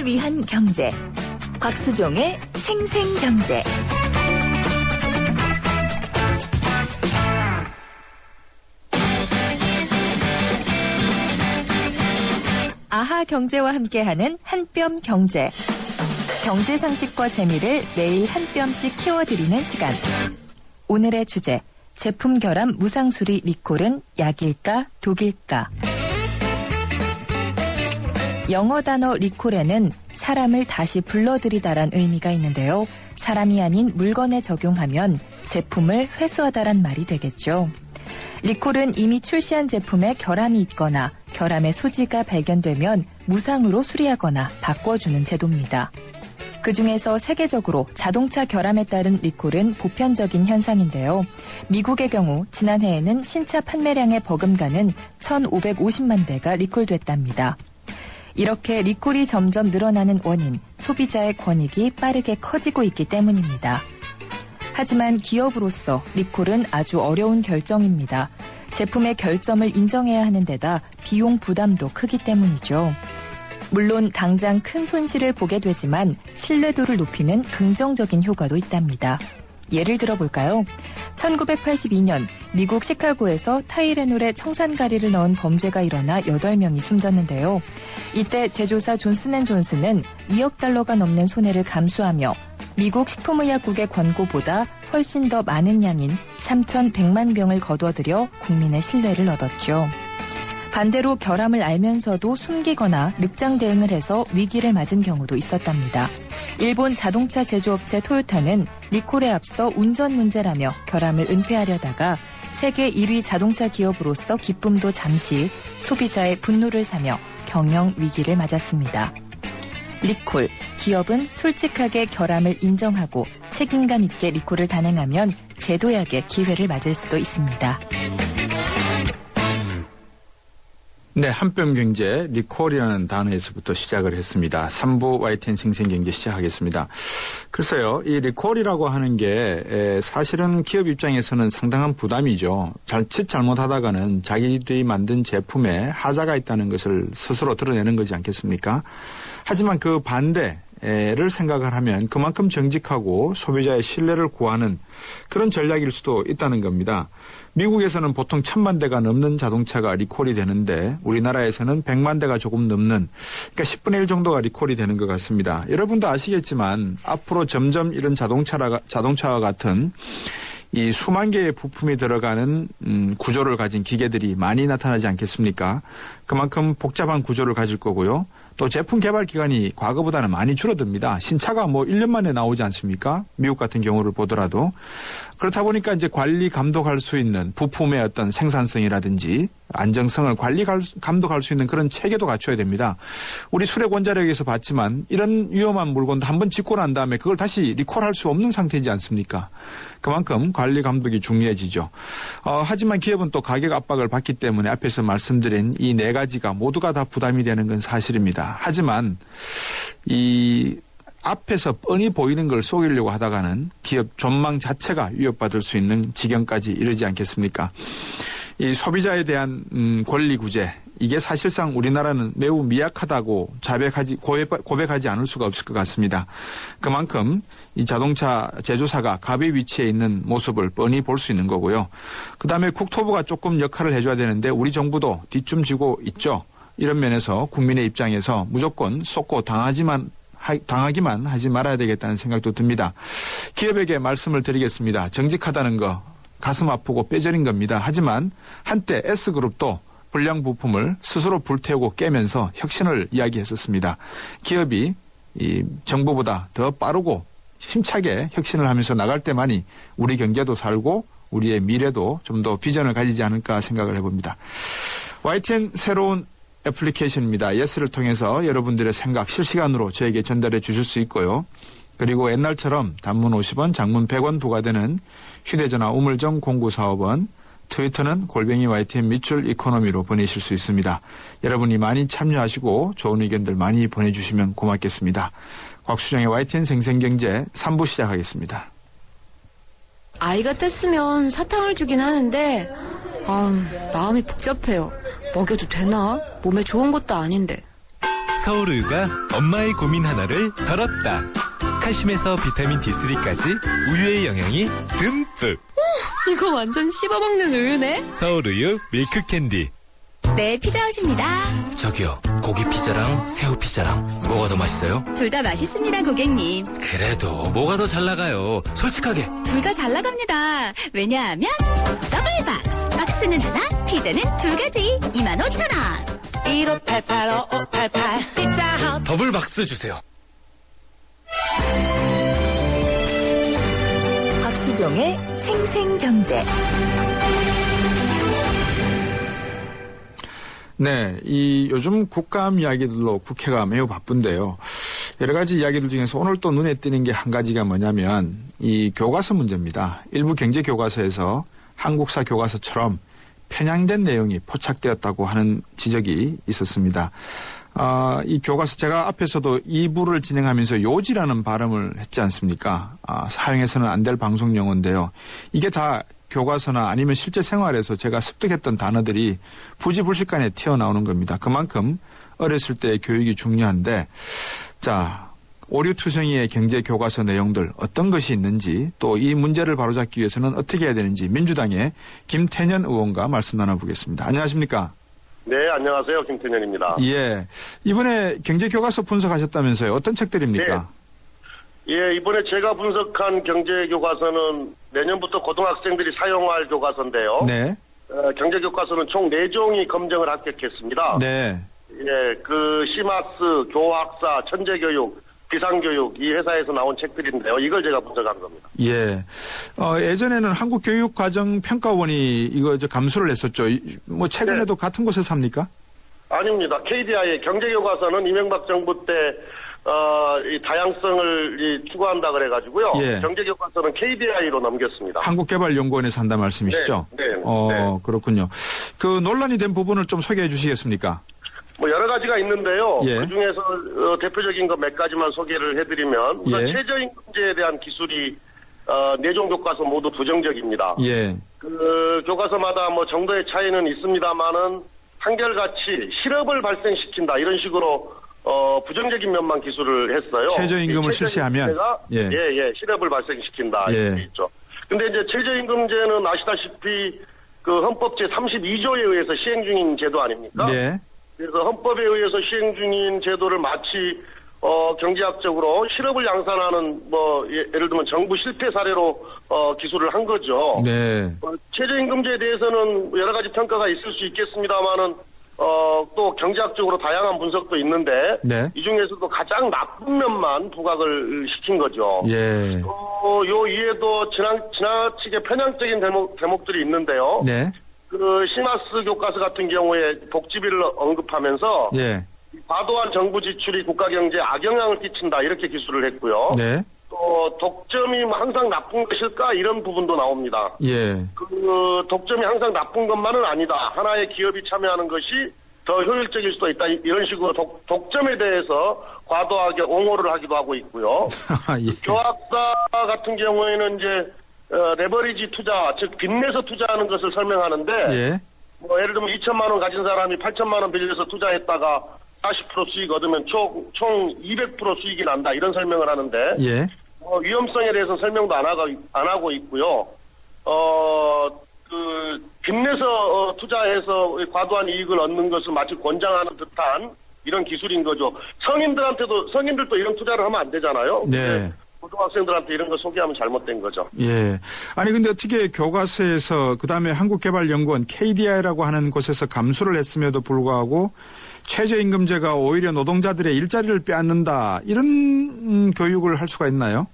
위한 경제. 곽수종의 생생경제. 아하 경제와 함께하는 한뼘 경제. 경제 상식과 재미를 매일 한 뼘씩 키워드리는 시간. 오늘의 주제, 제품 결함 무상수리 리콜은 약일까 독일까? 영어 단어 리콜에는 사람을 다시 불러들이다란 의미가 있는데요. 사람이 아닌 물건에 적용하면 제품을 회수하다란 말이 되겠죠. 리콜은 이미 출시한 제품에 결함이 있거나 결함의 소지가 발견되면 무상으로 수리하거나 바꿔주는 제도입니다. 그중에서 세계적으로 자동차 결함에 따른 리콜은 보편적인 현상인데요. 미국의 경우 지난해에는 신차 판매량의 버금가는 1,550만 대가 리콜됐답니다. 이렇게 리콜이 점점 늘어나는 원인, 소비자의 권익이 빠르게 커지고 있기 때문입니다. 하지만 기업으로서 리콜은 아주 어려운 결정입니다. 제품의 결점을 인정해야 하는 데다 비용 부담도 크기 때문이죠. 물론 당장 큰 손실을 보게 되지만 신뢰도를 높이는 긍정적인 효과도 있답니다. 예를 들어볼까요? 1982년 미국 시카고에서 타이레놀에 청산가리를 넣은 범죄가 일어나 8명이 숨졌는데요. 이때 제조사 존슨앤존슨은 2억 달러가 넘는 손해를 감수하며 미국 식품의약국의 권고보다 훨씬 더 많은 양인 3,100만 병을 거둬들여 국민의 신뢰를 얻었죠. 반대로 결함을 알면서도 숨기거나 늑장 대응을 해서 위기를 맞은 경우도 있었답니다. 일본 자동차 제조업체 토요타는 리콜에 앞서 운전 문제라며 결함을 은폐하려다가 세계 1위 자동차 기업으로서 기쁨도 잠시 소비자의 분노를 사며 경영 위기를 맞았습니다. 리콜, 기업은 솔직하게 결함을 인정하고 책임감 있게 리콜을 단행하면 제도약의 기회를 맞을 수도 있습니다. 네, 한뼘 경제 리콜이라는 단어에서부터 시작을 했습니다. 3부 YTN 생생경제 시작하겠습니다. 글쎄요, 이 리콜이라고 하는 게 사실은 기업 입장에서는 상당한 부담이죠. 자칫 잘못하다가는 자기들이 만든 제품에 하자가 있다는 것을 스스로 드러내는 거지 않겠습니까? 하지만 그 반대를 생각을 하면 그만큼 정직하고 소비자의 신뢰를 구하는 그런 전략일 수도 있다는 겁니다. 미국에서는 보통 1,000만 대가 넘는 자동차가 리콜이 되는데 우리나라에서는 100만 대가 조금 넘는, 그러니까 10분의 1 정도가 리콜이 되는 것 같습니다. 여러분도 아시겠지만 앞으로 점점 이런 자동차와 같은 이 수만 개의 부품이 들어가는 구조를 가진 기계들이 많이 나타나지 않겠습니까? 그만큼 복잡한 구조를 가질 거고요. 또 제품 개발 기간이 과거보다는 많이 줄어듭니다. 신차가 1년 만에 나오지 않습니까? 미국 같은 경우를 보더라도. 그렇다 보니까 이제 관리 감독할 수 있는 부품의 어떤 생산성이라든지 안정성을 감독할 수 있는 그런 체계도 갖춰야 됩니다. 우리 수력 원자력에서 봤지만 이런 위험한 물건도 한번 짓고 난 다음에 그걸 다시 리콜할 수 없는 상태이지 않습니까? 그만큼 관리 감독이 중요해지죠. 하지만 기업은 또 가격 압박을 받기 때문에 앞에서 말씀드린 이 4가지가 모두가 다 부담이 되는 건 사실입니다. 하지만 이 앞에서 뻔히 보이는 걸 속이려고 하다가는 기업 존망 자체가 위협받을 수 있는 지경까지 이르지 않겠습니까? 이 소비자에 대한 권리 구제, 이게 사실상 우리나라는 매우 미약하다고 고백하지 않을 수가 없을 것 같습니다. 그만큼 이 자동차 제조사가 갑의 위치에 있는 모습을 뻔히 볼 수 있는 거고요. 그다음에 국토부가 조금 역할을 해줘야 되는데 우리 정부도 뒷춤지고 있죠. 이런 면에서 국민의 입장에서 무조건 속고 당하기만 하지 말아야 되겠다는 생각도 듭니다. 기업에게 말씀을 드리겠습니다. 정직하다는 거 가슴 아프고 뼈저린 겁니다. 하지만 한때 S그룹도 불량 부품을 스스로 불태우고 깨면서 혁신을 이야기했었습니다. 기업이 이 정부보다 더 빠르고 힘차게 혁신을 하면서 나갈 때만이 우리 경제도 살고 우리의 미래도 좀 더 비전을 가지지 않을까 생각을 해봅니다. YTN 새로운 애플리케이션입니다. 예스를 통해서 여러분들의 생각 실시간으로 저에게 전달해 주실 수 있고요. 그리고 옛날처럼 단문 50원, 장문 100원 부과되는 휴대전화 우물정 0945번, 트위터는 @YTN 밑줄 이코노미로 보내실 수 있습니다. 여러분이 많이 참여하시고 좋은 의견들 많이 보내주시면 고맙겠습니다. 곽수정의 YTN 생생경제 3부 시작하겠습니다. 아이가 뗐으면 사탕을 주긴 하는데 마음이 복잡해요. 먹여도 되나? 몸에 좋은 것도 아닌데. 서울우유가 엄마의 고민 하나를 덜었다. 칼슘에서 비타민 D3까지 우유의 영양이 듬뿍. 이거 완전 씹어먹는 우유네. 서울우유 밀크캔디. 네, 피자헛입니다. 저기요, 고기 피자랑 새우 피자랑 뭐가 더 맛있어요? 둘 다 맛있습니다, 고객님. 그래도 뭐가 더 잘 나가요? 솔직하게. 둘 다 잘 나갑니다. 왜냐하면 더블 박스. 박스는 하나, 피자는 두 가지. 25,000원. 1588-5588 피자헛. 더블 박스 주세요. 박수종의 생생경제. 네, 이 요즘 국감 이야기들로 국회가 매우 바쁜데요. 여러 가지 이야기들 중에서 오늘 또 눈에 띄는 게 한 가지가 뭐냐면 이 교과서 문제입니다. 일부 경제 교과서에서 한국사 교과서처럼 편향된 내용이 포착되었다고 하는 지적이 있었습니다. 이 교과서 제가 앞에서도 2부를 진행하면서 요지라는 발음을 했지 않습니까? 사용해서는 안 될 방송 용어인데요. 이게 다 교과서나 아니면 실제 생활에서 제가 습득했던 단어들이 부지불식간에 튀어나오는 겁니다. 그만큼 어렸을 때 교육이 중요한데, 자, 오류투성이의 경제 교과서 내용들 어떤 것이 있는지, 또 이 문제를 바로잡기 위해서는 어떻게 해야 되는지 민주당의 김태년 의원과 말씀 나눠보겠습니다. 안녕하십니까? 네, 안녕하세요. 김태년입니다. 예. 이번에 경제 교과서 분석하셨다면서요. 어떤 책들입니까? 예, 이번에 제가 분석한 경제 교과서는 내년부터 고등학생들이 사용할 교과서인데요. 네. 경제 교과서는 총 4종이 검정을 합격했습니다. 네. 예, 그 시마스, 교학사, 천재교육, 비상교육 이 회사에서 나온 책들인데요. 이걸 제가 분석한 겁니다. 예. 예전에는 한국교육과정평가원이 이거 감수를 했었죠. 뭐 최근에도 네. 같은 곳에서 합니까? 아닙니다. KDI의 경제 교과서는 이명박 정부 때 이 다양성을 추구한다 그래가지고요. 예. 경제 교과서는 KDI로 넘겼습니다. 한국개발연구원에서 한다 말씀이시죠? 네. 네. 그렇군요. 그 논란이 된 부분을 좀 소개해 주시겠습니까? 뭐 여러 가지가 있는데요. 예. 그 중에서 대표적인 것 몇 가지만 소개를 해드리면 우선 예. 최저임금제에 대한 기술이 4종 교과서 모두 부정적입니다. 예. 그 교과서마다 뭐 정도의 차이는 있습니다만은 한결같이 실업을 발생시킨다 이런 식으로 부정적인 면만 기술을 했어요. 최저임금을 실시하면 예, 실업을 발생시킨다 예. 이렇게 있죠. 근데 이제 최저임금제는 아시다시피 그 헌법 제 32조에 의해서 시행 중인 제도 아닙니까? 네. 그래서 헌법에 의해서 시행 중인 제도를 마치 경제학적으로 실업을 양산하는 뭐 예를 들면 정부 실패 사례로 기술을 한 거죠. 네. 최저임금제에 대해서는 여러 가지 평가가 있을 수 있겠습니다만은 또 경제학적으로 다양한 분석도 있는데 네. 이 중에서도 가장 나쁜 면만 부각을 시킨 거죠. 예. 요 이에도 지나치게 편향적인 대목들이 있는데요. 네. 그 시마스 교과서 같은 경우에 복지비를 언급하면서 예. 과도한 정부 지출이 국가 경제에 악영향을 끼친다 이렇게 기술을 했고요. 네. 또 독점이 항상 나쁜 것일까 이런 부분도 나옵니다. 예. 그 독점이 항상 나쁜 것만은 아니다. 하나의 기업이 참여하는 것이 더 효율적일 수도 있다. 이런 식으로 독점에 대해서 과도하게 옹호를 하기도 하고 있고요. 예. 교학사 같은 경우에는 이제 레버리지 투자, 즉 빚내서 투자하는 것을 설명하는데 예. 뭐 예를 들면 2천만 원 가진 사람이 8천만 원 빌려서 투자했다가 40% 수익 얻으면 총 200% 수익이 난다 이런 설명을 하는데 예. 위험성에 대해서 설명도 안 하고 있고요. 그 빚내서 투자해서 과도한 이익을 얻는 것을 마치 권장하는 듯한 이런 기술인 거죠. 성인들도 이런 투자를 하면 안 되잖아요. 네. 고등학생들한테 이런 거 소개하면 잘못된 거죠. 예. 아니 근데 어떻게 교과서에서 그다음에 한국개발연구원 KDI라고 하는 곳에서 감수를 했음에도 불구하고 최저임금제가 오히려 노동자들의 일자리를 빼앗는다 이런 교육을 할 수가 있나요?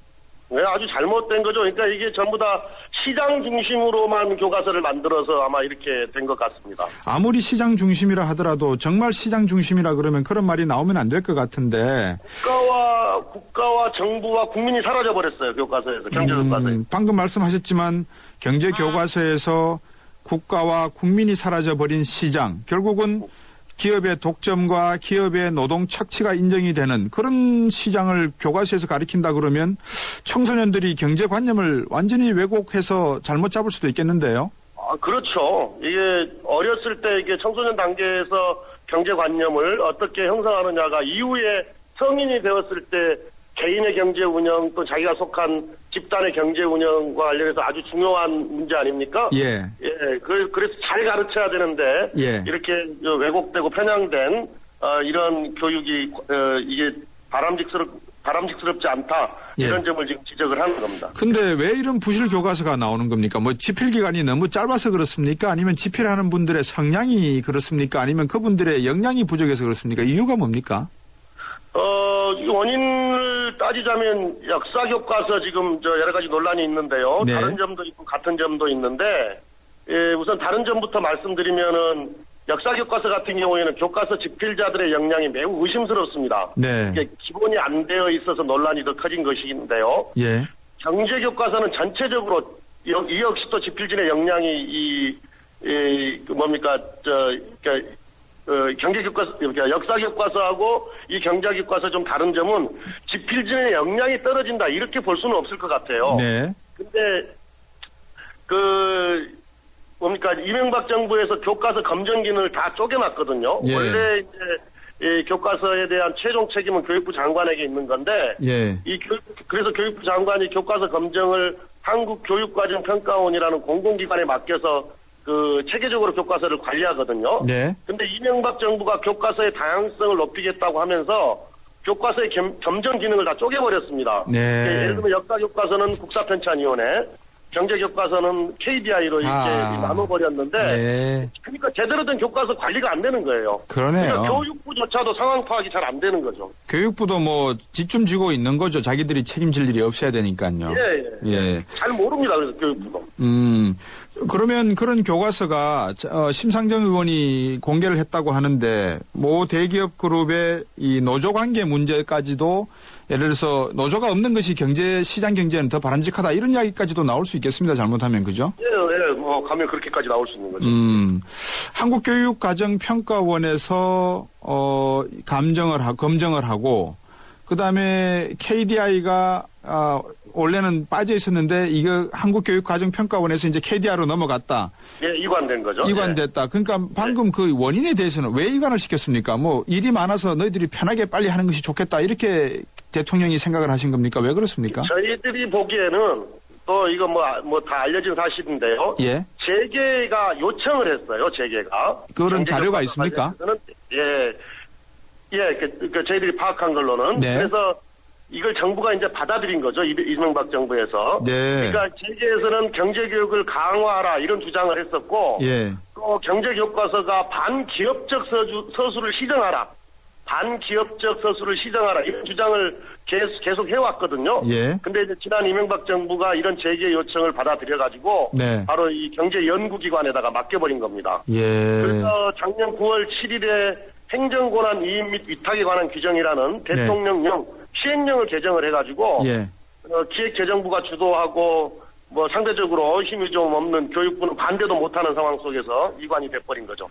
네, 아주 잘못된 거죠. 그러니까 이게 전부 다 시장 중심으로만 교과서를 만들어서 아마 이렇게 된 것 같습니다. 아무리 시장 중심이라 하더라도 정말 시장 중심이라 그러면 그런 말이 나오면 안 될 것 같은데. 국가와 정부와 국민이 사라져버렸어요. 교과서에서. 경제교과서에서. 방금 말씀하셨지만 경제교과서에서 국가와 국민이 사라져버린 시장. 결국은 기업의 독점과 기업의 노동 착취가 인정이 되는 그런 시장을 교과서에서 가리킨다 그러면 청소년들이 경제관념을 완전히 왜곡해서 잘못 잡을 수도 있겠는데요. 그렇죠. 이게 어렸을 때 이게 청소년 단계에서 경제관념을 어떻게 형성하느냐가 이후에 성인이 되었을 때 개인의 경제 운영 또 자기가 속한 집단의 경제 운영과 관련해서 아주 중요한 문제 아닙니까? 예. 예, 그래서 잘 가르쳐야 되는데 예. 이렇게 왜곡되고 편향된 이런 교육이 이게 바람직스럽지 않다 이런 예. 점을 지금 지적을 하는 겁니다. 근데 왜 이런 부실 교과서가 나오는 겁니까? 뭐 집필 기간이 너무 짧아서 그렇습니까? 아니면 집필하는 분들의 성향이 그렇습니까? 아니면 그분들의 역량이 부족해서 그렇습니까? 이유가 뭡니까? 이 원인을 따지자면 역사 교과서 지금 여러 가지 논란이 있는데요. 네. 다른 점도 있고 같은 점도 있는데 예, 우선 다른 점부터 말씀드리면은 역사 교과서 같은 경우에는 교과서 집필자들의 역량이 매우 의심스럽습니다. 네. 이게 기본이 안 되어 있어서 논란이 더 커진 것인데요. 예. 경제 교과서는 전체적으로 이 역시 또 집필진의 역량이 경제 교과서, 그러니까 역사 교과서하고 이 경제 교과서 좀 다른 점은 집필진의 역량이 떨어진다 이렇게 볼 수는 없을 것 같아요. 네. 근데 이명박 정부에서 교과서 검정 기능을 다 쪼개놨거든요. 예. 원래 이제 이 교과서에 대한 최종 책임은 교육부 장관에게 있는 건데 예. 그래서 교육부 장관이 교과서 검증을 한국교육과정평가원이라는 공공기관에 맡겨서 체계적으로 교과서를 관리하거든요. 네. 근데 이명박 정부가 교과서의 다양성을 높이겠다고 하면서 교과서의 검정 기능을 다 쪼개버렸습니다. 네. 예를 들면 역사 교과서는 국사편찬위원회, 경제 교과서는 KDI로 이렇게 나눠버렸는데, 네. 그러니까 제대로 된 교과서 관리가 안 되는 거예요. 그러네요. 그러니까 교육부조차도 상황 파악이 잘 안 되는 거죠. 교육부도 뭐 뒷좀 쥐고 있는 거죠. 자기들이 책임질 일이 없어야 되니까요. 예. 잘 모릅니다. 그래서 교육부도. 그러면 그런 교과서가 심상정 의원이 공개를 했다고 하는데 모 대기업 그룹의 이 노조 관계 문제까지도 예를 들어서 노조가 없는 것이 시장 경제는 더 바람직하다 이런 이야기까지도 나올 수 있겠습니다. 잘못하면 그죠? 예, 가면 그렇게까지 나올 수 있는 거죠. 한국교육과정평가원에서 검증을 하고 그다음에 KDI가 원래는 빠져 있었는데 이거 한국교육과정평가원에서 이제 KDI로 넘어갔다. 예, 이관된 거죠. 이관됐다. 그러니까 방금 그 원인에 대해서는 왜 이관을 시켰습니까? 뭐 일이 많아서 너희들이 편하게 빨리 하는 것이 좋겠다. 이렇게 대통령이 생각을 하신 겁니까? 왜 그렇습니까? 저희들이 보기에는 또 이거 뭐 다 알려진 사실인데요. 예. 재계가 요청을 했어요. 재계가. 그런 자료가 있습니까? 저희들이 파악한 걸로는. 네. 그래서 이걸 정부가 이제 받아들인 거죠. 이명박 정부에서. 네. 그러니까 재계에서는 경제교육을 강화하라 이런 주장을 했었고. 예. 또 경제교과서가 반기업적 서술을 시정하라. 반기업적 서술을 시정하라. 이런 주장을 계속 해왔거든요. 예. 근데 이제 지난 이명박 정부가 이런 재계 요청을 받아들여가지고. 네. 바로 이 경제연구기관에다가 맡겨버린 겁니다. 예. 그래서 작년 9월 7일에 행정권한 이임 및 위탁에 관한 규정이라는 대통령령 시행령을 개정을 해가지고. 예. 기획재정부가 주도하고 뭐 상대적으로 힘이 좀 없는 교육부는 반대도 못하는 상황 속에서 이관이 돼버린 거죠.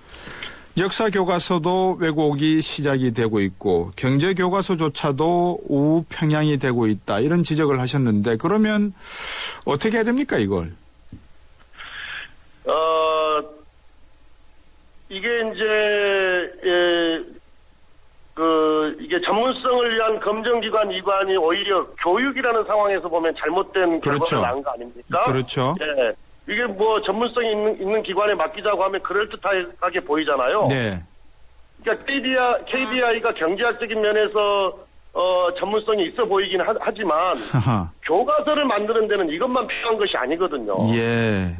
역사 교과서도 왜곡이 시작이 되고 있고 경제 교과서조차도 우편향이 되고 있다 이런 지적을 하셨는데 그러면 어떻게 해야 됩니까 이걸? 이게 이제 이게 전문성을 위한 검정기관 이관이 오히려 교육이라는 상황에서 보면 잘못된 그렇죠. 결과가 나온 거 아닙니까? 그렇죠. 예. 이게 뭐 전문성이 있는 기관에 맡기자고 하면 그럴듯하게 보이잖아요. 네. 그러니까 KDI가 경제학적인 면에서 전문성이 있어 보이긴 하지만 교과서를 만드는 데는 이것만 필요한 것이 아니거든요. 예.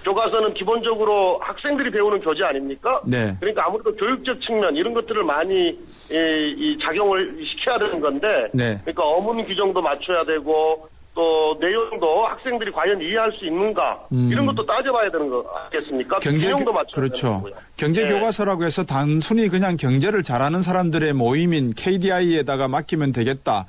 교과서는 기본적으로 학생들이 배우는 교재 아닙니까? 네. 그러니까 아무래도 교육적 측면 이런 것들을 많이 이 작용을 시켜야 되는 건데 네. 그러니까 어문 규정도 맞춰야 되고 또 내용도 학생들이 과연 이해할 수 있는가 이런 것도 따져봐야 되는 거 아니겠습니까? 내용도 맞춰야 그렇죠. 되는 거고요. 경제 교과서라고 해서 단순히 그냥 경제를 잘하는 사람들의 모임인 KDI에다가 맡기면 되겠다.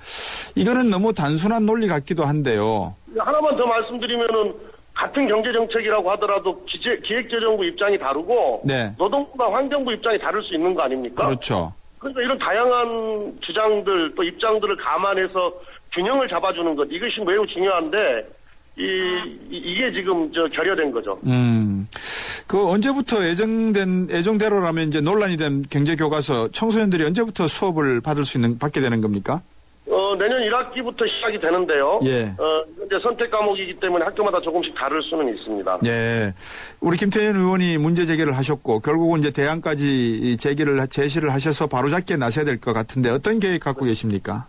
이거는 너무 단순한 논리 같기도 한데요. 하나만 더 말씀드리면은 같은 경제정책이라고 하더라도 기획재정부 입장이 다르고 네. 노동부와 환경부 입장이 다를 수 있는 거 아닙니까? 그렇죠. 그러니까 이런 다양한 주장들 또 입장들을 감안해서 균형을 잡아주는 것 이것이 매우 중요한데 이게 지금 결여된 거죠. 그 언제부터 예정대로라면 이제 논란이 된 경제교과서 청소년들이 언제부터 수업을 받게 되는 겁니까? 내년 1학기부터 시작이 되는데요. 예. 이제 선택 과목이기 때문에 학교마다 조금씩 다를 수는 있습니다. 예. 우리 김태년 의원이 문제 제기를 하셨고 결국은 이제 대안까지 제시를 하셔서 바로잡기에 나서야 될 것 같은데 어떤 계획 갖고 계십니까?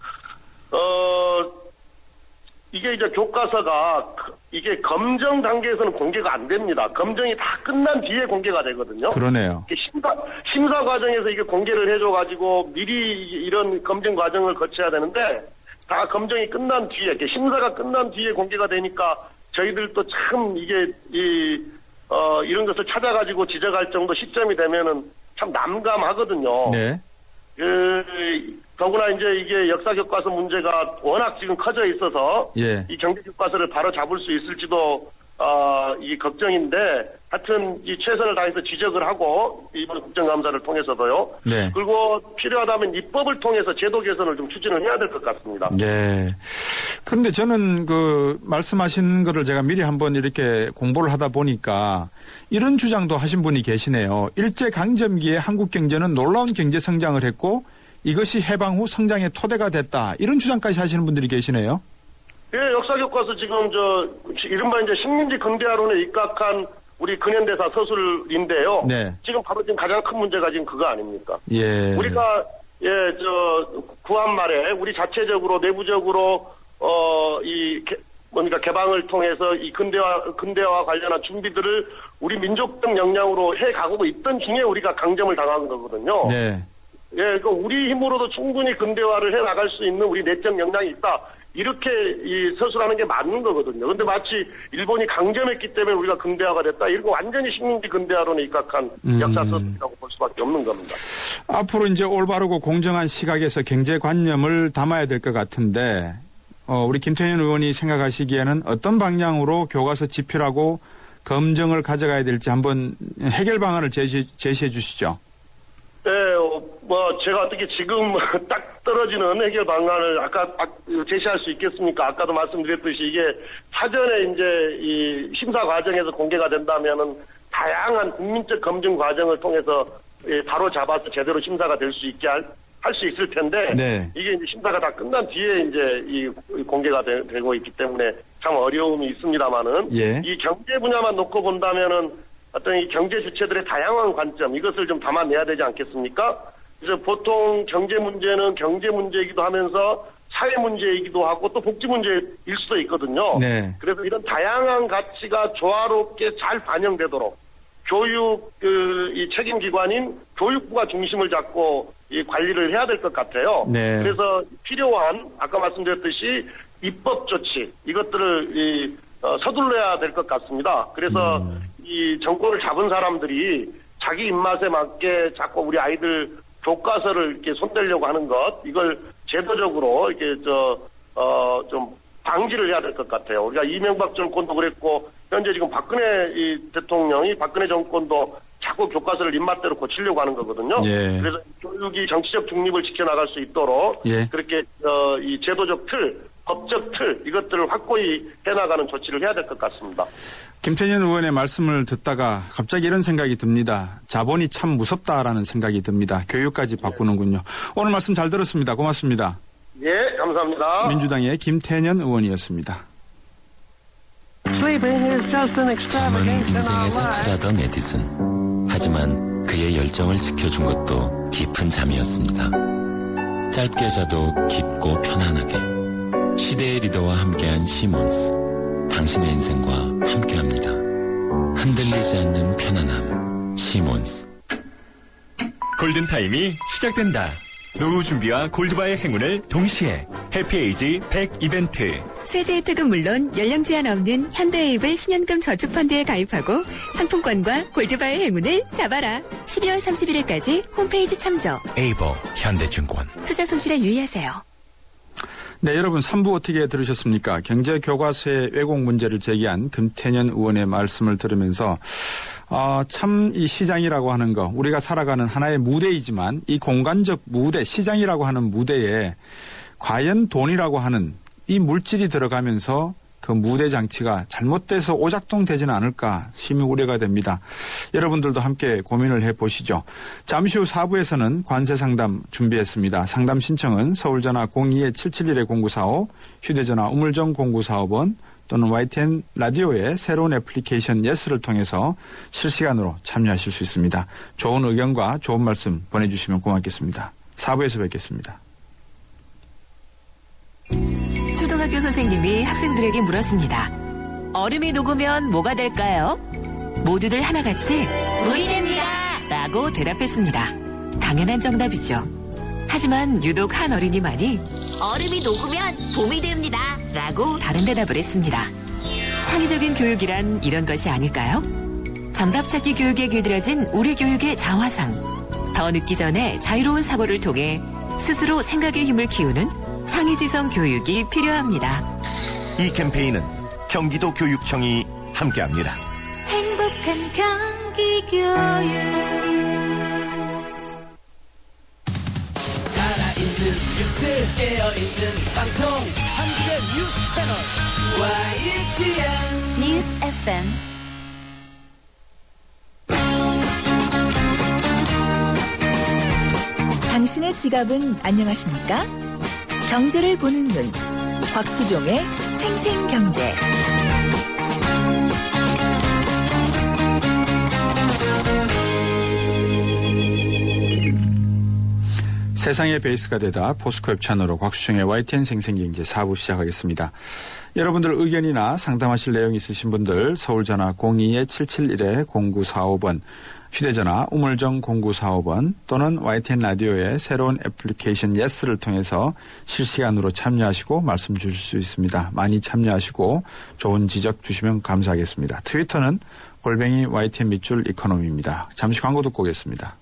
이게 이제 교과서가 이게 검정 단계에서는 공개가 안 됩니다. 검정이 다 끝난 뒤에 공개가 되거든요. 그러네요. 심사 과정에서 이게 공개를 해줘가지고 미리 이런 검증 과정을 거쳐야 되는데 다 검증이 끝난 뒤에, 이렇게 심사가 끝난 뒤에 공개가 되니까 저희들도 참 이게 이런 것을 찾아가지고 지적할 정도 시점이 되면은 참 난감하거든요. 네. 더구나 이제 이게 역사 교과서 문제가 워낙 지금 커져 있어서 예. 이 경제 교과서를 바로 잡을 수 있을지도 이 걱정인데 하여튼 이 최선을 다해서 지적을 하고 이번 국정감사를 통해서도요. 네. 그리고 필요하다면 입법을 통해서 제도 개선을 좀 추진을 해야 될 것 같습니다. 네. 그런데 저는 그 말씀하신 거를 제가 미리 한번 이렇게 공부를 하다 보니까 이런 주장도 하신 분이 계시네요. 일제 강점기에 한국 경제는 놀라운 경제 성장을 했고 이것이 해방 후 성장의 토대가 됐다. 이런 주장까지 하시는 분들이 계시네요. 예, 역사 교과서 지금 이른바 이제 식민지 근대화론에 입각한 우리 근현대사 서술인데요. 네. 지금 바로 지금 가장 큰 문제가 지금 그거 아닙니까? 예. 우리가 구한 말에 우리 자체적으로 내부적으로 개방을 통해서 이 근대화 관련한 준비들을 우리 민족적 역량으로 해 가고 있던 중에 우리가 강점을 당한 거거든요. 네. 예, 그러니까 우리 힘으로도 충분히 근대화를 해 나갈 수 있는 우리 내적 역량이 있다. 이렇게 서술하는 게 맞는 거거든요. 그런데 마치 일본이 강점했기 때문에 우리가 근대화가 됐다. 이거 완전히 식민지 근대화론에 입각한 역사 서술이라고 볼 수밖에 없는 겁니다. 앞으로 이제 올바르고 공정한 시각에서 경제관념을 담아야 될 것 같은데 우리 김태년 의원이 생각하시기에는 어떤 방향으로 교과서 집필하고 검증을 가져가야 될지 한번 해결 방안을 제시해 주시죠. 네, 제가 어떻게 지금 딱 떨어지는 해결 방안을 제시할 수 있겠습니까? 아까도 말씀드렸듯이 이게 사전에 이제 이 심사 과정에서 공개가 된다면은 다양한 국민적 검증 과정을 통해서 바로 잡아서 제대로 심사가 될 수 있게 할 수 있을 텐데. 네. 이게 이제 심사가 다 끝난 뒤에 이제 이 공개가 되고 있기 때문에 참 어려움이 있습니다만은. 예. 이 경제 분야만 놓고 본다면은 어떤 이 경제 주체들의 다양한 관점 이것을 좀 담아내야 되지 않겠습니까? 그래서 보통 경제 문제는 경제 문제이기도 하면서 사회 문제이기도 하고 또 복지 문제일 수도 있거든요. 네. 그래서 이런 다양한 가치가 조화롭게 잘 반영되도록 교육 이 책임 기관인 교육부가 중심을 잡고 이 관리를 해야 될 것 같아요. 네. 그래서 필요한 아까 말씀드렸듯이 입법 조치 이것들을 서둘러야 될 것 같습니다. 그래서 이 정권을 잡은 사람들이 자기 입맛에 맞게 자꾸 우리 아이들 교과서를 이렇게 손대려고 하는 것, 이걸 제도적으로 이렇게 좀 방지를 해야 될 것 같아요. 우리가 이명박 정권도 그랬고, 현재 지금 박근혜 박근혜 정권도 자꾸 교과서를 입맛대로 고치려고 하는 거거든요. 예. 그래서 교육이 정치적 중립을 지켜나갈 수 있도록 그렇게 이 제도적 틀, 법적 틀 이것들을 확고히 해나가는 조치를 해야 될 것 같습니다. 김태년 의원의 말씀을 듣다가 갑자기 이런 생각이 듭니다. 자본이 참 무섭다라는 생각이 듭니다. 교육까지 바꾸는군요. 오늘 말씀 잘 들었습니다. 고맙습니다. 예, 감사합니다. 민주당의 김태년 의원이었습니다. 잠은 인생의 사치라던 에디슨. 하지만 그의 열정을 지켜준 것도 깊은 잠이었습니다. 짧게 자도 깊고 편안하게. 시대의 리더와 함께한 시몬스. 당신의 인생과 함께합니다. 흔들리지 않는 편안함. 시몬스. 골든타임이 시작된다. 노후 준비와 골드바의 행운을 동시에 해피에이지 100 이벤트. 세제 혜택은 물론 연령 제한 없는 현대에이블 신연금 저축펀드에 가입하고 상품권과 골드바의 행운을 잡아라. 12월 31일까지 홈페이지 참조. 에이블 현대증권. 투자 손실에 유의하세요. 네, 여러분 3부 어떻게 들으셨습니까? 경제교과서의 왜곡 문제를 제기한 김태년 의원의 말씀을 들으면서 참 이 시장이라고 하는 거 우리가 살아가는 하나의 무대이지만 이 공간적 무대, 시장이라고 하는 무대에 과연 돈이라고 하는 이 물질이 들어가면서 그 무대 장치가 잘못돼서 오작동되지는 않을까 심히 우려가 됩니다. 여러분들도 함께 고민을 해보시죠. 잠시 후 4부에서는 관세 상담 준비했습니다. 상담 신청은 서울전화 02-771-0945, 휴대전화 우물정 0945번 또는 YTN 라디오의 새로운 애플리케이션 예스를 통해서 실시간으로 참여하실 수 있습니다. 좋은 의견과 좋은 말씀 보내주시면 고맙겠습니다. 4부에서 뵙겠습니다. 초등학교 선생님이 학생들에게 물었습니다. 얼음이 녹으면 뭐가 될까요? 모두들 하나같이 물이 됩니다 라고 대답했습니다. 당연한 정답이죠. 하지만 유독 한 어린이만이 얼음이 녹으면 봄이 됩니다 라고 다른 대답을 했습니다. 창의적인 교육이란 이런 것이 아닐까요? 정답 찾기 교육에 길들여진 우리 교육의 자화상. 더 늦기 전에 자유로운 사고를 통해 스스로 생각의 힘을 키우는 창의지성 교육이 필요합니다. 이 캠페인은 경기도 교육청이 함께합니다. 행복한 경기 교육. 살아있는 뉴스 깨어있는 방송 한국의 뉴스 채널 YTN 뉴스 FM. 당신의 지갑은 안녕하십니까? 경제를 보는 눈, 곽수종의 생생경제. 세상의 베이스가 되다 포스코협 채널로 곽수종의 YTN 생생경제 4부 시작하겠습니다. 여러분들 의견이나 상담하실 내용 있으신 분들 서울전화 02-771-0945번, 휴대전화 우물정 0945번 또는 YTN 라디오의 새로운 애플리케이션 예스를 통해서 실시간으로 참여하시고 말씀 주실 수 있습니다. 많이 참여하시고 좋은 지적 주시면 감사하겠습니다. 트위터는 @YTN 밑줄 이코노미입니다. 잠시 광고 듣고 오겠습니다.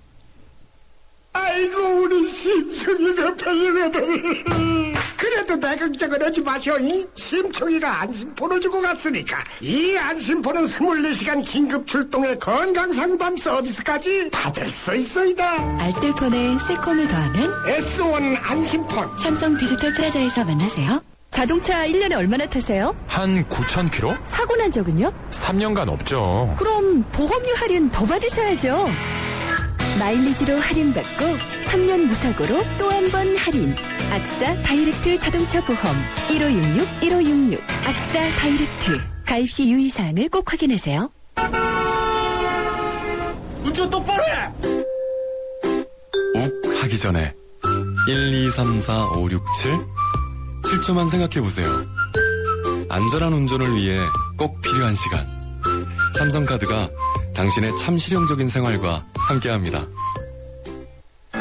아이고 우리 심청이가 팔려가다니. 그래도 내 걱정은 하지 마셔. 심청이가 안심폰을 주고 갔으니까 이 안심폰은 24시간 긴급 출동의 건강상담 서비스까지 받을 수 있어이다. 알뜰폰에 새콤을 더하면 S1 안심폰. 삼성 디지털 프라자에서 만나세요. 자동차 1년에 얼마나 타세요? 한 9,000km? 사고 난 적은요? 3년간 없죠. 그럼 보험료 할인 더 받으셔야죠. 마일리지로 할인받고 3년 무사고로 또 한 번 할인. 악사 다이렉트 자동차 보험 1566-1566 악사 다이렉트. 가입 시 유의사항을 꼭 확인하세요. 운전 똑바로 해. 욱 하기 전에 1, 2, 3, 4, 5, 6, 7 7초만 생각해보세요. 안전한 운전을 위해 꼭 필요한 시간. 삼성카드가 당신의 참 실용적인 생활과 함께합니다.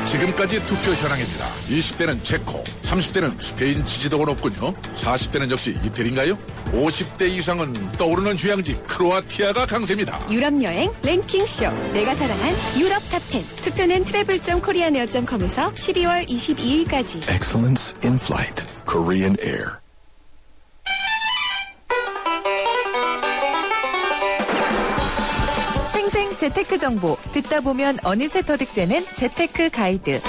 지금까지 투표 현황입니다. 20대는 체코, 30대는 스페인 지지도가 높군요. 40대는 역시 이태리인가요? 50대 이상은 떠오르는 휴양지 크로아티아가 강세입니다. 유럽여행 랭킹쇼 내가 사랑한 유럽 탑10. 투표는 travel.koreaneer.com에서 12월 22일까지. Excellence in flight. Korean Air. 생생 재테크 정보, 듣다 보면 어느새 터득되는 재테크 가이드.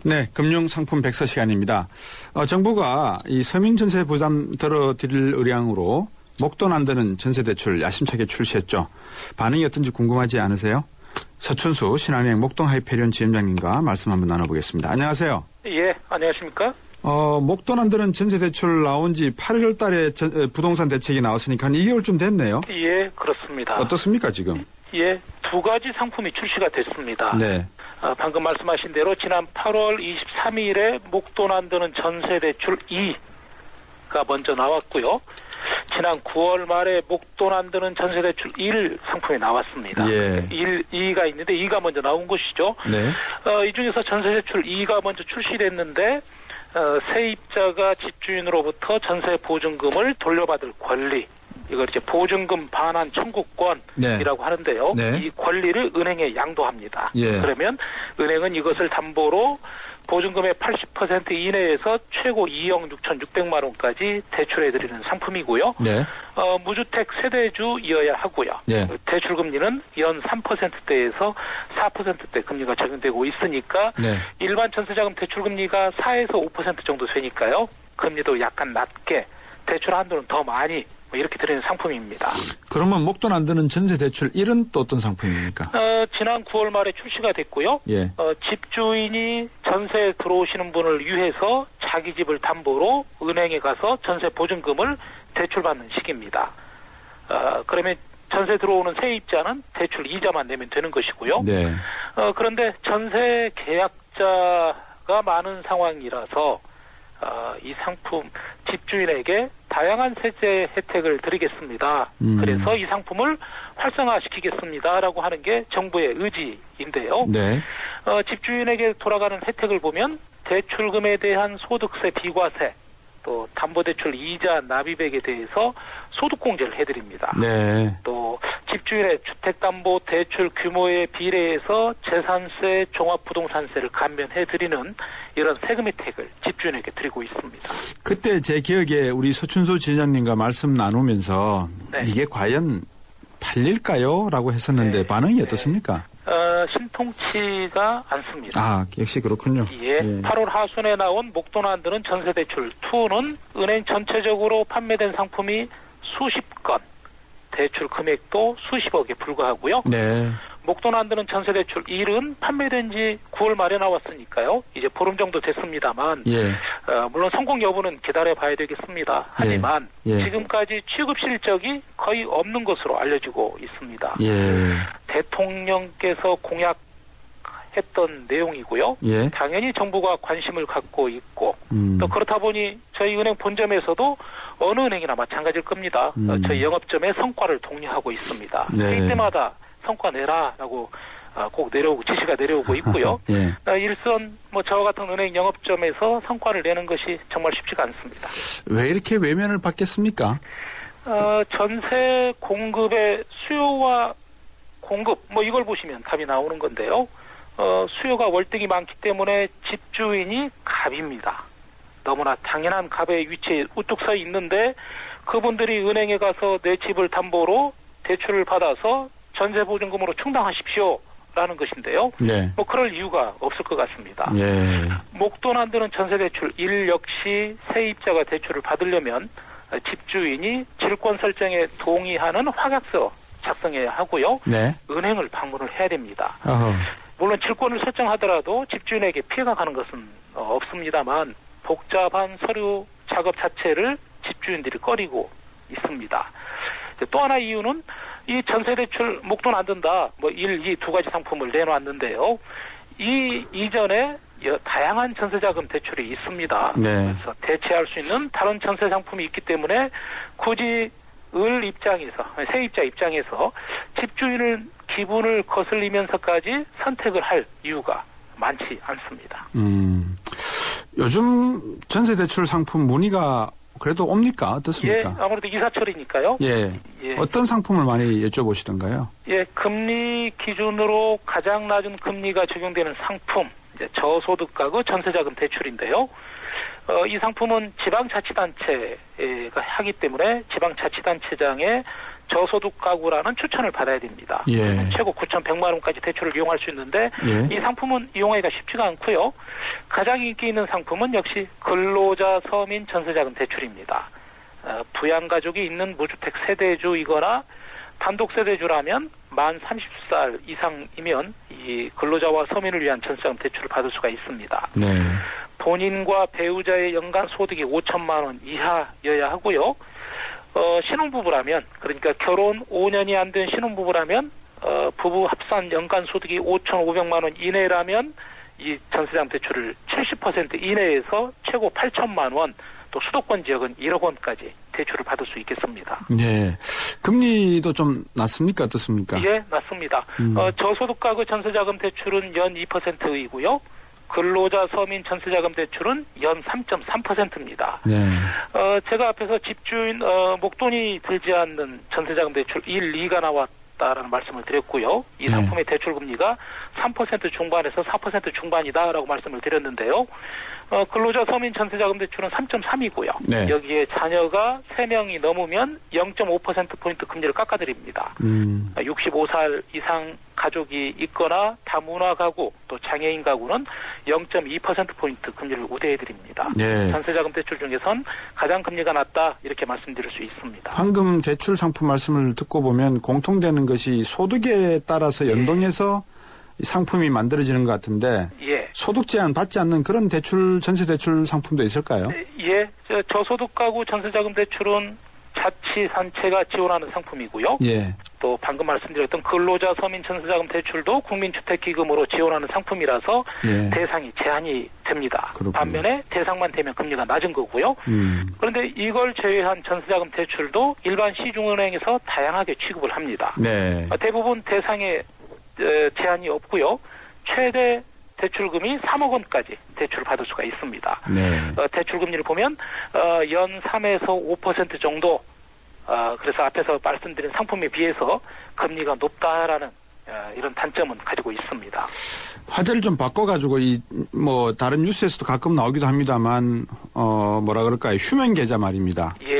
네, 금융상품 백서 시간입니다. 정부가 이 서민 전세 부담 덜어드릴 의량으로 목돈 안 드는 전세 대출 야심차게 출시했죠. 반응이 어떤지 궁금하지 않으세요? 서춘수 신한은행 목동 하이페리온 지점장님과 말씀 한번 나눠보겠습니다. 안녕하세요. 예, 안녕하십니까? 목돈 안 드는 전세 대출 나온 지 8월 달에 부동산 대책이 나왔으니까 한 2개월쯤 됐네요. 예, 그렇습니다. 어떻습니까, 지금? 예, 두 가지 상품이 출시가 됐습니다. 네. 방금 말씀하신 대로 지난 8월 23일에 목돈 안 드는 전세 대출 2가 먼저 나왔고요. 지난 9월 말에 목돈 안 드는 전세 대출 1 상품이 나왔습니다. 예. 2가 있는데 2가 먼저 나온 것이죠. 네. 이 중에서 전세 대출 2가 먼저 출시됐는데 세입자가 집주인으로부터 전세 보증금을 돌려받을 권리, 이걸 이제 보증금 반환 청구권이라고 하는데요. 네. 이 권리를 은행에 양도합니다. 예. 그러면 은행은 이것을 담보로 보증금의 80% 이내에서 최고 2억 6,600만 원까지 대출해드리는 상품이고요. 네. 무주택 세대주이어야 하고요. 네. 대출 금리는 연 3%대에서 4%대 금리가 적용되고 있으니까 네. 일반 전세자금 대출 금리가 4에서 5% 정도 되니까요. 금리도 약간 낮게 대출 한도는 더 많이 이렇게 드리는 상품입니다. 그러면 목돈 안 드는 전세 대출 1은 또 어떤 상품입니까? 지난 9월 말에 출시가 됐고요. 예. 집주인이 전세에 들어오시는 분을 위해서 자기 집을 담보로 은행에 가서 전세 보증금을 대출받는 식입니다. 그러면 전세 들어오는 세입자는 대출 이자만 내면 되는 것이고요. 네. 그런데 전세 계약자가 많은 상황이라서 이 상품 집주인에게 다양한 세제 혜택을 드리겠습니다. 그래서 이 상품을 활성화시키겠습니다라고 하는 게 정부의 의지인데요. 네. 집주인에게 돌아가는 혜택을 보면 대출금에 대한 소득세 비과세, 또 담보대출 이자 납입액에 대해서 소득공제를 해드립니다. 네. 또 집주인의 주택담보대출 규모에 비례해서 재산세, 종합부동산세를 감면해드리는 이런 세금 혜택을 집주인에게 드리고 있습니다. 그때 제 기억에 우리 서춘수 지회장님과 말씀 나누면서 네. 이게 과연 팔릴까요? 라고 했었는데 반응이 어떻습니까? 신통치가 않습니다. 아, 역시 그렇군요. 예, 8월 하순에 나온 목돈 안 드는 전세대출 2는 은행 전체적으로 판매된 상품이 수십 건, 대출 금액도 수십억에 불과하고요. 네. 목돈 안 드는 전세대출 1은 판매된 지 9월 말에 나왔으니까요. 이제 보름 정도 됐습니다만 예. 물론 성공 여부는 기다려봐야 되겠습니다. 하지만 예. 지금까지 취급 실적이 거의 없는 것으로 알려지고 있습니다. 예. 대통령께서 공약했던 내용이고요. 예. 당연히 정부가 관심을 갖고 있고 또 그렇다 보니 저희 은행 본점에서도 어느 은행이나 마찬가지일 겁니다. 저희 영업점의 성과를 독려하고 있습니다. 네. 회의 때마다 성과 내라라고 꼭 내려오고 지시가 내려오고 있고요. 예. 일선 저와 같은 은행 영업점에서 성과를 내는 것이 정말 쉽지가 않습니다. 왜 이렇게 외면을 받겠습니까? 전세 공급의 수요와 공급 이걸 보시면 답이 나오는 건데요. 수요가 월등히 많기 때문에 집주인이 갑입니다. 너무나 당연한 갑의 위치에 우뚝 서 있는데 그분들이 은행에 가서 내 집을 담보로 대출을 받아서 전세보증금으로 충당하십시오라는 것인데요. 네. 그럴 이유가 없을 것 같습니다. 예. 목돈 안 드는 전세대출 1 역시 세입자가 대출을 받으려면 집주인이 질권 설정에 동의하는 확약서 작성해야 하고요. 네. 은행을 방문을 해야 됩니다. 어허. 물론 질권을 설정하더라도 집주인에게 피해가 가는 것은 없습니다만 복잡한 서류 작업 자체를 집주인들이 꺼리고 있습니다. 또 하나 이유는 이 전세대출 목돈 안 든다, 1, 2 두 가지 상품을 내놓았는데요. 이 이전에 다양한 전세자금 대출이 있습니다. 네. 그래서 대체할 수 있는 다른 전세 상품이 있기 때문에 굳이 세입자 입장에서 집주인을 기분을 거슬리면서까지 선택을 할 이유가 많지 않습니다. 요즘 전세대출 상품 문의가 그래도 옵니까? 어떻습니까? 예, 아무래도 이사철이니까요. 예. 어떤 상품을 많이 여쭤보시던가요? 예, 금리 기준으로 가장 낮은 금리가 적용되는 상품, 이제 저소득 가구 전세자금 대출인데요. 이 상품은 지방자치단체가 하기 때문에 지방자치단체장의 저소득 가구라는 추천을 받아야 됩니다. 예. 최고 9,100만 원까지 대출을 이용할 수 있는데 예. 이 상품은 이용하기가 쉽지가 않고요. 가장 인기 있는 상품은 역시 근로자 서민 전세자금 대출입니다. 부양가족이 있는 무주택 세대주이거나 단독세대주라면 만 30살 이상이면 이 근로자와 서민을 위한 전세자금 대출을 받을 수가 있습니다. 네. 본인과 배우자의 연간 소득이 5천만 원 이하여야 하고요. 신혼부부라면, 그러니까 결혼 5년이 안 된 신혼부부라면 부부 합산 연간 소득이 5,500만 원 이내라면 이 전세자금 대출을 70% 이내에서 최고 8천만 원, 또 수도권 지역은 1억 원까지 대출을 받을 수 있겠습니다. 네. 금리도 좀 낮습니까? 어떻습니까? 예, 낮습니다. 저소득 가구 전세자금 대출은 연 2%이고요. 근로자 서민 전세자금 대출은 연 3.3%입니다. 네. 제가 앞에서 집주인 목돈이 들지 않는 전세자금 대출 1, 2가 나왔다라는 말씀을 드렸고요. 이 상품의 대출 금리가 3% 중반에서 4% 중반이다라고 말씀을 드렸는데요. 근로자 서민 전세자금 대출은 3.3이고요. 네. 여기에 자녀가 3명이 넘으면 0.5%포인트 금리를 깎아드립니다. 65살 이상 가족이 있거나 다문화 가구 또 장애인 가구는 0.2%포인트 금리를 우대해드립니다. 네. 전세자금 대출 중에선 가장 금리가 낮다 이렇게 말씀드릴 수 있습니다. 방금 대출 상품 말씀을 듣고 보면 공통되는 것이 소득에 따라서 연동해서 이 상품이 만들어지는 것 같은데 예. 소득 제한 받지 않는 그런 대출 전세 대출 상품도 있을까요? 예, 저소득 가구 전세자금 대출은 자치단체가 지원하는 상품이고요. 예. 또 방금 말씀드렸던 근로자 서민 전세자금 대출도 국민주택기금으로 지원하는 상품이라서 예. 대상이 제한이 됩니다. 그렇군요. 반면에 대상만 되면 금리가 낮은 거고요. 그런데 이걸 제외한 전세자금 대출도 일반 시중은행에서 다양하게 취급을 합니다. 네. 대부분 대상에 제한이 없고요. 최대 대출금이 3억 원까지 대출을 받을 수가 있습니다. 네. 대출금리를 보면 연 3에서 5% 정도 그래서 앞에서 말씀드린 상품에 비해서 금리가 높다라는 이런 단점은 가지고 있습니다. 화제를 좀 바꿔가지고 다른 뉴스에서도 가끔 나오기도 합니다만 뭐라 그럴까요? 휴면 계좌 말입니다. 예.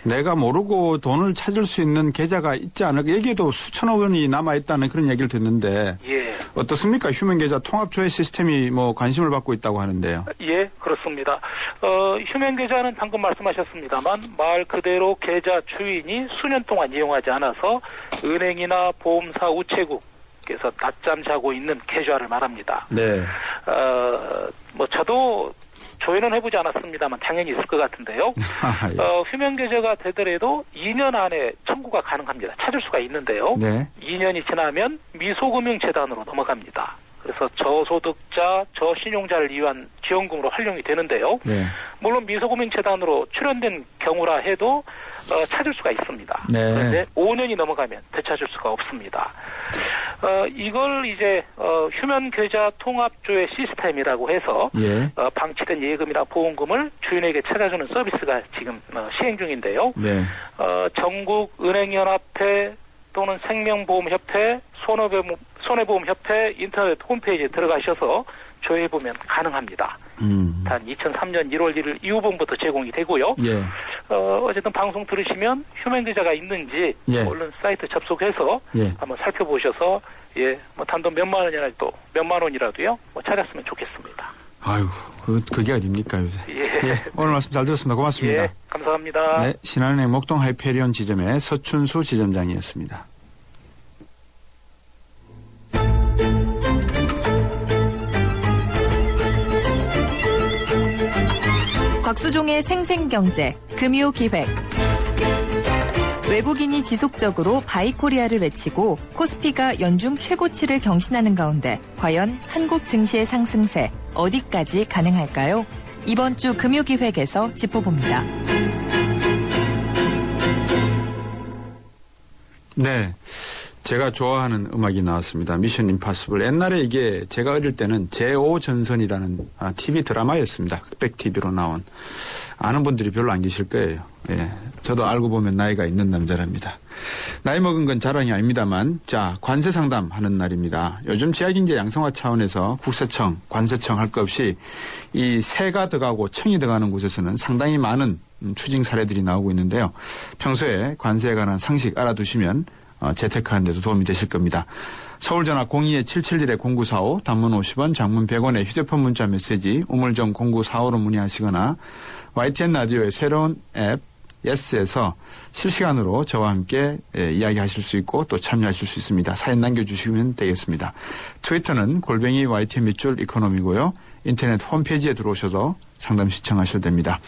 내가 모르고 돈을 찾을 수 있는 계좌가 있지 않을까? 여기에도 수천억 원이 남아있다는 그런 얘기를 듣는데 예. 어떻습니까? 휴면 계좌 통합조회 시스템이 관심을 받고 있다고 하는데요. 예, 그렇습니다. 휴면 계좌는 방금 말씀하셨습니다만 말 그대로 계좌 주인이 수년 동안 이용하지 않아서 은행이나 보험사 우체국에서 낮잠 자고 있는 계좌를 말합니다. 네. 저도 조회는 해보지 않았습니다만 당연히 있을 것 같은데요. 휴면 계좌가 되더라도 2년 안에 청구가 가능합니다. 찾을 수가 있는데요. 네. 2년이 지나면 미소금융재단으로 넘어갑니다. 그래서 저소득자, 저신용자를 위한 지원금으로 활용이 되는데요. 네. 물론 미소금융재단으로 출연된 경우라 해도 찾을 수가 있습니다. 네. 그런데 5년이 넘어가면 되찾을 수가 없습니다. 이걸 이제 휴면 계좌 통합조회 시스템이라고 해서 예. 방치된 예금이나 보험금을 주인에게 찾아주는 서비스가 지금 시행 중인데요. 네. 전국은행연합회 또는 생명보험협회, 손해보험협회 인터넷 홈페이지에 들어가셔서 조회해보면 가능합니다. 단 2003년 1월 1일 이후부터 제공이 되고요. 예. 어쨌든 방송 들으시면 휴면 계좌가 있는지 예. 얼른 사이트 접속해서 예. 한번 살펴보셔서 단돈 몇만 원이라도요 찾았으면 좋겠습니다. 아유, 그게 어딥니까 요새. 예. 오늘 말씀 잘 들었습니다. 고맙습니다. 예, 감사합니다. 네, 신한은행 목동 하이페리온 지점의 서춘수 지점장이었습니다. 곽수종의 생생경제, 금요기획. 외국인이 지속적으로 바이코리아를 외치고 코스피가 연중 최고치를 경신하는 가운데 과연 한국 증시의 상승세 어디까지 가능할까요? 이번 주 금요기획에서 짚어봅니다. 네. 제가 좋아하는 음악이 나왔습니다. 미션 임파서블. 옛날에 이게 제가 어릴 때는 제5전선이라는 TV 드라마였습니다. 흑백 TV로 나온. 아는 분들이 별로 안 계실 거예요. 예. 저도 알고 보면 나이가 있는 남자랍니다. 나이 먹은 건 자랑이 아닙니다만, 자, 관세 상담하는 날입니다. 요즘 지하경제 양성화 차원에서 국세청, 관세청 할 것 없이 이 세가 들어가고 청이 들어가는 곳에서는 상당히 많은 추징 사례들이 나오고 있는데요. 평소에 관세에 관한 상식 알아두시면 재테크하는 데도 도움이 되실 겁니다. 서울전화 02-771-0945 단문 50원 장문 100원의 휴대폰 문자 메시지 우물정 0945로 문의하시거나 YTN 라디오의 새로운 앱 예스에서 실시간으로 저와 함께 이야기하실 수 있고 또 참여하실 수 있습니다. 사연 남겨주시면 되겠습니다. 트위터는 @ YTN 밑줄 이코노미고요. 인터넷 홈페이지에 들어오셔서 상담 시청하셔도 됩니다.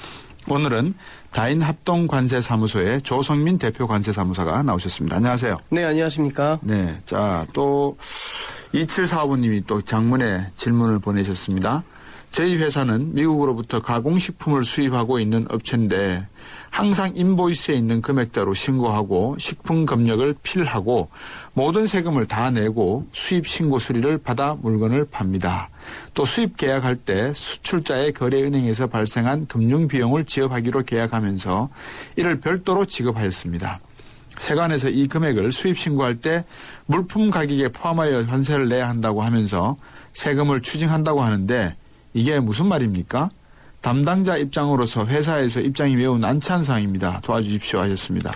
오늘은 다인합동관세사무소의 조성민 대표 관세사무사가 나오셨습니다. 안녕하세요. 네, 안녕하십니까. 네, 자, 또 2745님이 또 장문에 질문을 보내셨습니다. 저희 회사는 미국으로부터 가공식품을 수입하고 있는 업체인데 항상 인보이스에 있는 금액대로 신고하고 식품 검역을 필하고 모든 세금을 다 내고 수입 신고 수리를 받아 물건을 팝니다. 또 수입 계약할 때 수출자의 거래은행에서 발생한 금융 비용을 지급하기로 계약하면서 이를 별도로 지급하였습니다. 세관에서 이 금액을 수입 신고할 때 물품 가격에 포함하여 환세를 내야 한다고 하면서 세금을 추징한다고 하는데 이게 무슨 말입니까? 담당자 입장으로서 회사에서 입장이 매우 난처한 상황입니다. 도와주십시오 하셨습니다.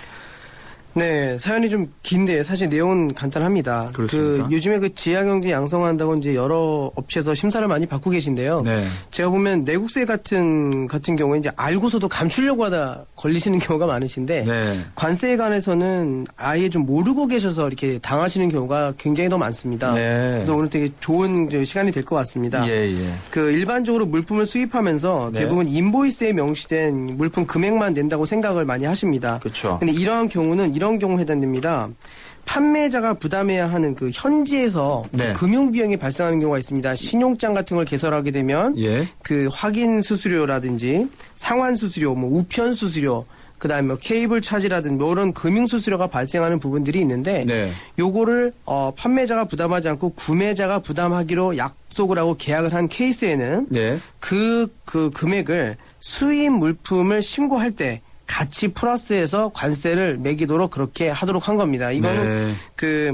네, 사연이 좀 긴데 사실 내용은 간단합니다. 그렇습니까? 요즘에 그 지하경제 양성한다고 이제 여러 업체에서 심사를 많이 받고 계신데요. 네. 제가 보면 내국세 같은 경우에 이제 알고서도 감추려고 하다 걸리시는 경우가 많으신데 네. 관세에 관해서는 아예 좀 모르고 계셔서 이렇게 당하시는 경우가 굉장히 더 많습니다. 네. 그래서 오늘 되게 좋은 시간이 될 것 같습니다. 예. 그 일반적으로 물품을 수입하면서 네. 대부분 인보이스에 명시된 물품 금액만 낸다고 생각을 많이 하십니다. 그렇죠. 근데 이러한 경우는 이런 경우 해당됩니다. 판매자가 부담해야 하는 그 현지에서 네. 금융 비용이 발생하는 경우가 있습니다. 신용장 같은 걸 개설하게 되면 예. 그 확인 수수료라든지 상환 수수료, 뭐 우편 수수료, 그다음에 뭐 케이블 차지라든지 뭐 이런 금융 수수료가 발생하는 부분들이 있는데 네. 요거를 판매자가 부담하지 않고 구매자가 부담하기로 약속을 하고 계약을 한 케이스에는 네. 그 금액을 수입 물품을 신고할 때 같이 플러스해서 관세를 매기도록 그렇게 하도록 한 겁니다. 이거는 네.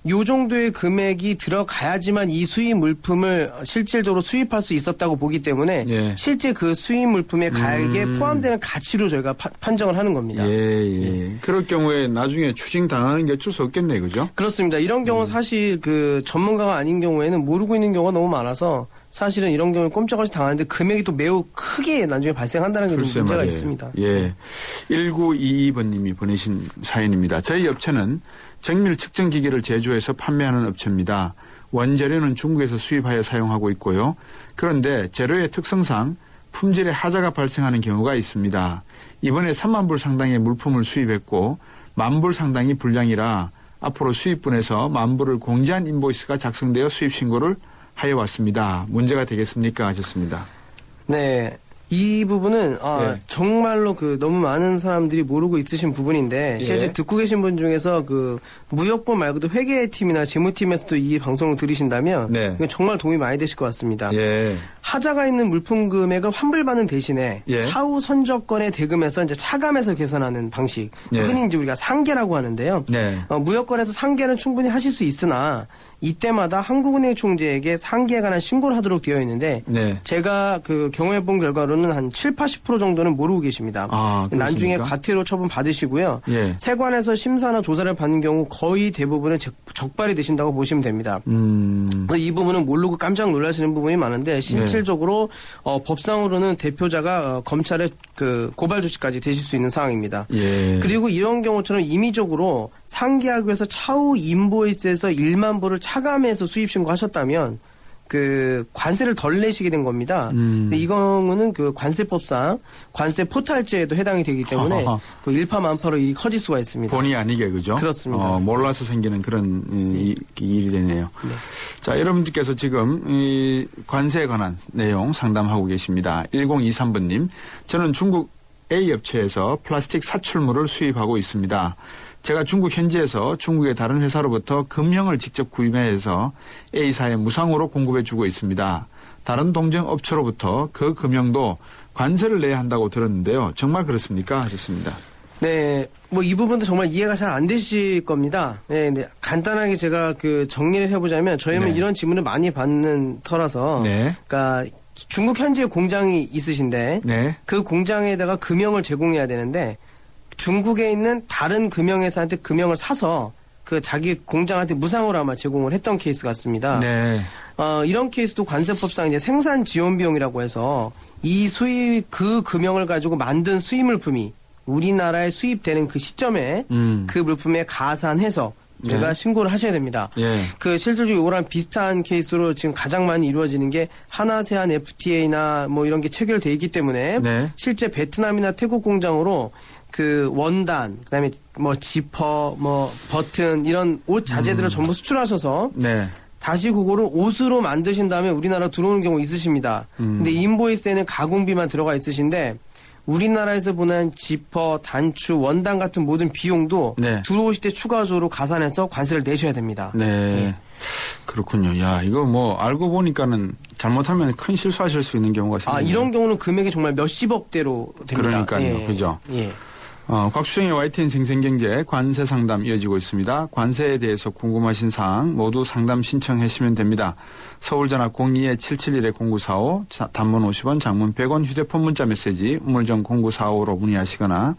요 정도의 금액이 들어가야지만 이 수입 물품을 실질적으로 수입할 수 있었다고 보기 때문에 예. 실제 그 수입 물품의 가액에 포함되는 가치로 저희가 판정을 하는 겁니다. 예. 그럴 경우에 나중에 추징 당하는 게 어쩔 수 없겠네, 그죠? 그렇습니다. 이런 경우 사실 그 전문가가 아닌 경우에는 모르고 있는 경우가 너무 많아서 사실은 이런 경우에 꼼짝없이 당하는데 금액이 또 매우 크게 나중에 발생한다는 게 좀 문제가 말이에요. 있습니다. 예. 1922번님이 보내신 사연입니다. 저희 업체는 정밀 측정 기기를 제조해서 판매하는 업체입니다. 원재료는 중국에서 수입하여 사용하고 있고요. 그런데 재료의 특성상 품질에 하자가 발생하는 경우가 있습니다. 이번에 3만 불 상당의 물품을 수입했고 1만 불 상당이 불량이라 앞으로 수입분에서 1만 불을 공제한 인보이스가 작성되어 수입 신고를 하여 왔습니다. 문제가 되겠습니까? 하셨습니다. 네. 이 부분은 네. 정말로 너무 많은 사람들이 모르고 있으신 부분인데 예. 실제 듣고 계신 분 중에서 무역부 말고도 회계팀이나 재무팀에서도 이 방송을 들으신다면 네. 이건 정말 도움이 많이 되실 것 같습니다. 예. 하자가 있는 물품 금액을 환불받는 대신에 예. 차후 선적권의 대금에서 이제 차감해서 계산하는 방식, 예. 흔히 이제 우리가 상계라고 하는데요. 네. 무역거래에서 상계는 충분히 하실 수 있으나 이때마다 한국은행 총재에게 상계에 관한 신고를 하도록 되어 있는데 네. 제가 경험해 본 결과로는 한 70-80% 정도는 모르고 계십니다. 아, 나중에 그렇습니까? 과태료 처분 받으시고요. 예. 세관에서 심사나 조사를 받는 경우 거의 대부분은 적발이 되신다고 보시면 됩니다. 그래서 이 부분은 모르고 깜짝 놀라시는 부분이 많은데 실질적으로 법상으로는 대표자가 검찰의 고발 조치까지 되실 수 있는 상황입니다. 예. 그리고 이런 경우처럼 임의적으로 상계하기 위해서 차후 인보이스에서 1만 불을 차감해서 수입 신고하셨다면 관세를 덜 내시게 된 겁니다. 근데 이 경우는 관세법상 관세 포탈죄에도 해당이 되기 때문에 일파만파로 일이 커질 수가 있습니다. 본의 아니게 그죠? 그렇습니다. 몰라서 생기는 그런 일이 되네요. 네. 자, 여러분들께서 지금 이 관세에 관한 내용 상담하고 계십니다. 1023번님, 저는 중국 A 업체에서 플라스틱 사출물을 수입하고 있습니다. 제가 중국 현지에서 중국의 다른 회사로부터 금형을 직접 구매해서 A사에 무상으로 공급해주고 있습니다. 다른 동정 업체로부터 그 금형도 관세를 내야 한다고 들었는데요. 정말 그렇습니까? 하셨습니다. 네, 이 부분도 정말 이해가 잘 안 되실 겁니다. 네, 간단하게 제가 정리를 해보자면 저희는 이런 질문을 많이 받는 터라서, 그러니까 중국 현지에 공장이 있으신데 그 공장에다가 금형을 제공해야 되는데. 중국에 있는 다른 금형회사한테 금형을 사서 자기 공장한테 무상으로 아마 제공을 했던 케이스 같습니다. 네. 이런 케이스도 관세법상 이제 생산 지원 비용이라고 해서 그 금형을 가지고 만든 수입 물품이 우리나라에 수입되는 그 시점에 그 물품에 가산해서 제가 신고를 하셔야 됩니다. 실질적으로 이거랑 비슷한 케이스로 지금 가장 많이 이루어지는 게 하나세안 FTA나 이런 게 체결돼 있기 때문에 실제 베트남이나 태국 공장으로 원단, 그다음에 지퍼, 버튼 이런 옷 자재들을 전부 수출하셔서 다시 그거를 옷으로 만드신 다음에 우리나라 들어오는 경우 있으십니다. 근데 인보이스에는 가공비만 들어가 있으신데 우리나라에서 보낸 지퍼, 단추, 원단 같은 모든 비용도 네. 들어오실 때 추가적으로 가산해서 관세를 내셔야 됩니다. 네. 예. 그렇군요. 야, 이거 뭐 알고 보니까는 잘못하면 큰 실수하실 수 있는 경우가 생깁니다. 이런 경우는 금액이 정말 몇십억대로 됩니다. 그러니까요. 예. 그죠? 예. 곽수정의 YTN 생생경제 관세 상담 이어지고 있습니다. 관세에 대해서 궁금하신 사항 모두 상담 신청하시면 됩니다. 서울전화 02-771-0945 단문 50원 장문 100원 휴대폰 문자 메시지 우물정 0945로 문의하시거나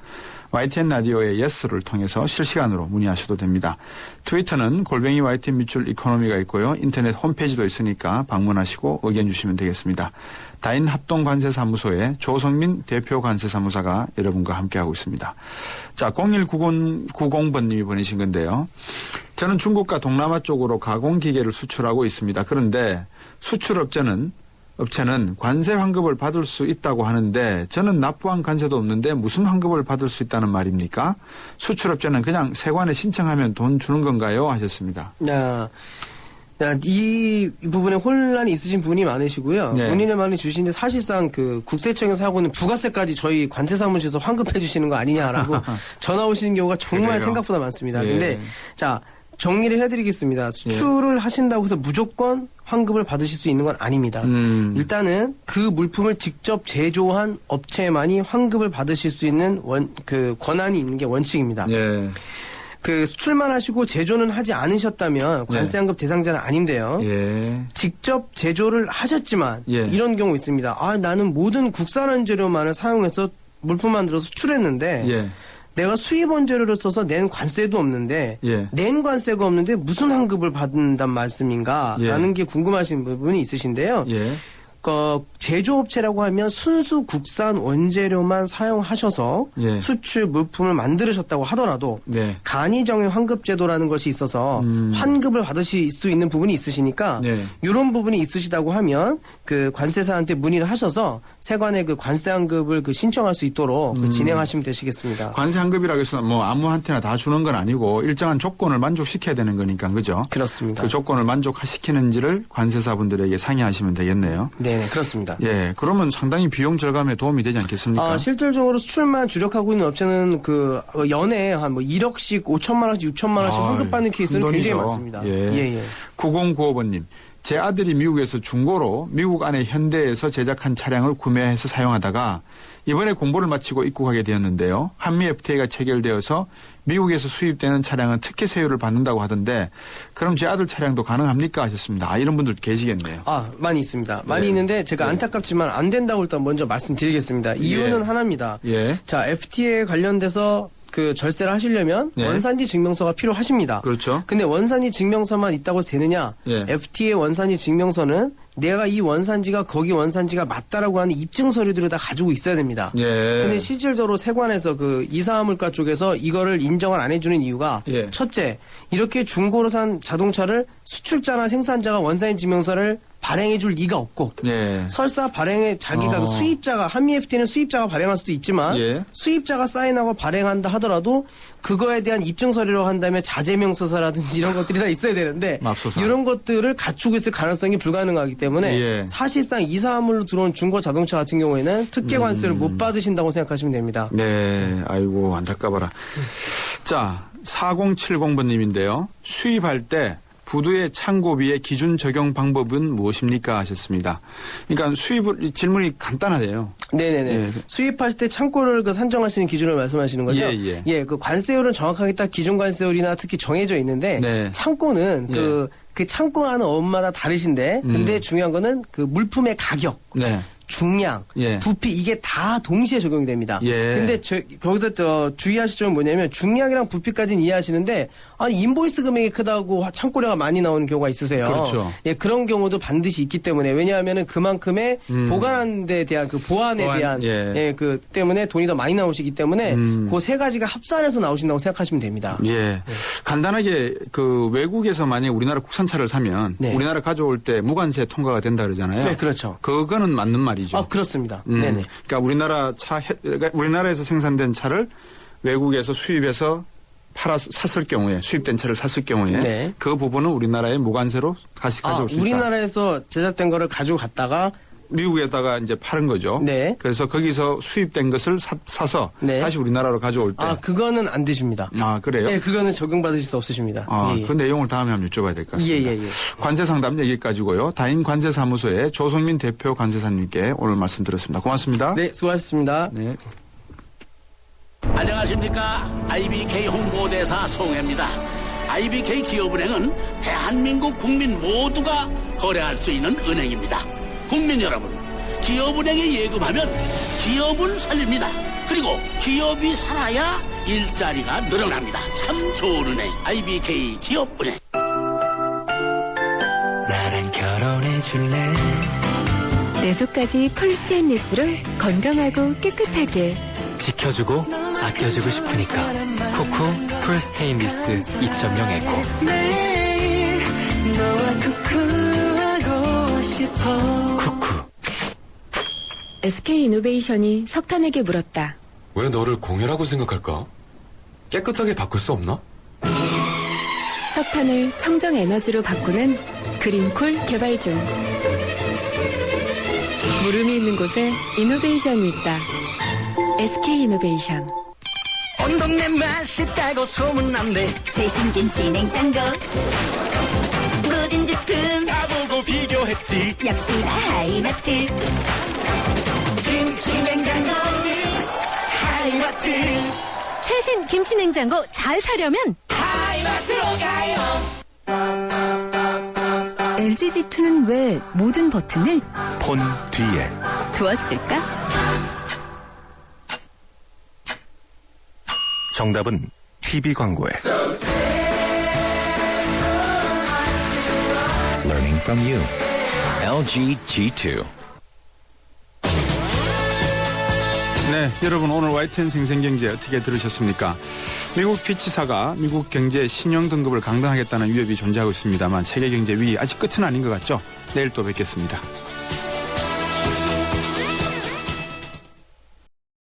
YTN 라디오의 예스를 통해서 실시간으로 문의하셔도 됩니다. 트위터는 골뱅이 YTN 밑줄 이코노미가 있고요. 인터넷 홈페이지도 있으니까 방문하시고 의견 주시면 되겠습니다. 다인 합동관세사무소의 조성민 대표 관세사무사가 여러분과 함께하고 있습니다. 자, 0190번님이 보내신 건데요. 저는 중국과 동남아 쪽으로 가공기계를 수출하고 있습니다. 그런데 수출업체는 관세 환급을 받을 수 있다고 하는데 저는 납부한 관세도 없는데 무슨 환급을 받을 수 있다는 말입니까? 수출업체는 그냥 세관에 신청하면 돈 주는 건가요? 하셨습니다. 이 부분에 혼란이 있으신 분이 많으시고요. 네. 본인의 말을 주시는데 사실상 그 국세청에서 하고 있는 부가세까지 저희 관세사무실에서 환급해 주시는 거 아니냐라고 전화 오시는 경우가 정말 그래요? 생각보다 많습니다. 예. 근데 자, 정리를 해드리겠습니다. 수출을 하신다고 해서 무조건 환급을 받으실 수 있는 건 아닙니다. 일단은 그 물품을 직접 제조한 업체만이 환급을 받으실 수 있는 권한이 있는 게 원칙입니다. 예. 그 수출만 하시고 제조는 하지 않으셨다면 관세환급 대상자는 아닌데요. 예. 직접 제조를 하셨지만 예. 이런 경우 있습니다. 나는 모든 국산원 재료만을 사용해서 물품 만들어서 수출했는데 예. 내가 수입원 재료를 써서 낸 관세도 없는데 예. 낸 관세가 없는데 무슨 환급을 받는단 말씀인가 예. 라는 게 궁금하신 부분이 있으신데요. 예. 제조업체라고 하면 순수 국산 원재료만 사용하셔서 예. 수출 물품을 만들으셨다고 하더라도 네. 간이정의 환급제도라는 것이 있어서 환급을 받으실 수 있는 부분이 있으시니까 네. 이런 부분이 있으시다고 하면 그 관세사한테 문의를 하셔서 세관에 그 관세 환급을 신청할 수 있도록 진행하시면 되시겠습니다. 관세 환급이라고 해서 뭐 아무한테나 다 주는 건 아니고 일정한 조건을 만족시켜야 되는 거니까 그죠? 그렇습니다. 그 조건을 만족시키는지를 관세사분들에게 상의하시면 되겠네요. 네, 그렇습니다. 예, 그러면 상당히 비용 절감에 도움이 되지 않겠습니까? 실질적으로 수출만 주력하고 있는 업체는 연애에 한 1억씩 5천만 원씩 6천만 원씩 환급받는 케이스는 굉장히 많습니다. 예. 9095번님. 제 아들이 미국에서 중고로 미국 안에 현대에서 제작한 차량을 구매해서 사용하다가 이번에 공부를 마치고 입국하게 되었는데요. 한미 FTA가 체결되어서 미국에서 수입되는 차량은 특혜 세율을 받는다고 하던데 그럼 제 아들 차량도 가능합니까? 하셨습니다. 이런 분들 계시겠네요. 많이 있습니다. 많이 네. 있는데 제가 안타깝지만 안 된다고 일단 먼저 말씀드리겠습니다. 이유는 하나입니다. 예. 자, FTA에 관련돼서 그 절세를 하시려면 네. 원산지 증명서가 필요하십니다. 그렇죠. 근데 원산지 증명서만 있다고 되느냐? 예. FTA 원산지 증명서는 내가 이 원산지가 거기 원산지가 맞다라고 하는 입증 서류들을 다 가지고 있어야 됩니다. 예. 근데 실질적으로 세관에서 그 이사화물가 쪽에서 이거를 인정을 안 해주는 이유가 예. 첫째, 이렇게 중고로 산 자동차를 수출자나 생산자가 원산지 증명서를 발행해 줄 리가 없고 예. 설사 발행에 자기가 그 수입자가 한미 FTA는 수입자가 발행할 수도 있지만 예. 수입자가 사인하고 발행한다 하더라도 그거에 대한 입증 서류로 한다면 자재명서서라든지 이런 것들이 다 있어야 되는데 맙소사. 이런 것들을 갖추고 있을 가능성이 불가능하기 때문에 예. 사실상 이사화물로 들어온 중고 자동차 같은 경우에는 특혜 관세를 못 받으신다고 생각하시면 됩니다. 네, 아이고 안타까워라. 자, 4070번님인데요. 수입할 때 부두의 창고비의 기준 적용 방법은 무엇입니까? 하셨습니다. 그러니까 질문이 간단하대요. 네네네. 예. 수입할 때 창고를 산정하시는 기준을 말씀하시는 거죠? 예. 그 관세율은 정확하게 딱 기준 관세율이나 특히 정해져 있는데 네. 창고는 예. 그 창고 하는 업마다 다르신데 근데 중요한 거는 그 물품의 가격. 네. 중량, 예. 부피 이게 다 동시에 적용이 됩니다. 예. 근데 거기서 주의하실 점은 뭐냐면 중량이랑 부피까지는 이해하시는데 인보이스 금액이 크다고 창고료가 많이 나오는 경우가 있으세요. 그렇죠. 예, 그런 경우도 반드시 있기 때문에 왜냐하면은 그만큼의 보관하는 데 대한 그 보안에 대한 그 때문에 돈이 더 많이 나오시기 때문에 그 세 가지가 합산해서 나오신다고 생각하시면 됩니다. 예. 간단하게 그 외국에서 만약 우리나라 국산차를 사면 우리나라 가져올 때 무관세 통과가 된다 그러잖아요. 네, 그렇죠. 그거는 맞는 말이죠. 그렇습니다. 네네. 그러니까 우리나라에서 생산된 차를 외국에서 수입해서 샀을 경우에 수입된 차를 샀을 경우에 네. 그 부분은 우리나라의 무관세로 가져올 수 있다. 우리나라에서 제작된 거를 가지고 갔다가 미국에다가 이제 파는 거죠. 네. 그래서 거기서 수입된 것을 사서 네. 다시 우리나라로 가져올 때. 그거는 안 되십니다. 그래요? 네, 그거는 적용받으실 수 없으십니다. 예. 그 내용을 다음에 한번 여쭤봐야 될 것 같습니다. 예. 관세 상담 여기까지고요. 다인 관세사무소의 조성민 대표 관세사님께 오늘 말씀 드렸습니다. 고맙습니다. 네, 수고하셨습니다. 네. 안녕하십니까. IBK 홍보대사 송혜입니다. IBK 기업은행은 대한민국 국민 모두가 거래할 수 있는 은행입니다. 국민 여러분, 기업은행에 예금하면 기업은 살립니다. 그리고 기업이 살아야 일자리가 늘어납니다. 참 좋은 은행, IBK 기업은행. 나랑 결혼해줄래? 내 속까지 풀 스테인리스로 건강하고 깨끗하게 지켜주고 아껴주고 싶으니까 쿠쿠 풀 스테인리스 2.0 에코. 매일 너와 쿠쿠하고 싶어. 쿠쿠. SK이노베이션이 석탄에게 물었다. 왜 너를 공유라고 생각할까? 깨끗하게 바꿀 수 없나? 석탄을 청정 에너지로 바꾸는 그린콜 개발 중. 물음이 있는 곳에 이노베이션이 있다. SK이노베이션. 온 동네 맛있다고 소문난대. 최신 김치 냉장고. 모든 제품 나보고 비교했지. 역시 다 하이마트. 김치 냉장고 하이마트. 최신 김치 냉장고 잘 사려면 하이마트로 가요. LG G2는 왜 모든 버튼을 폰 뒤에 두었을까? 정답은 TV 광고에 Learning from you. LG G2. 네, 여러분 오늘 YTN 생생경제 어떻게 들으셨습니까? 미국 피치사가 미국 경제 신용 등급을 강등하겠다는 위협이 존재하고 있습니다만 세계 경제 위기 아직 끝은 아닌 것 같죠? 내일 또 뵙겠습니다.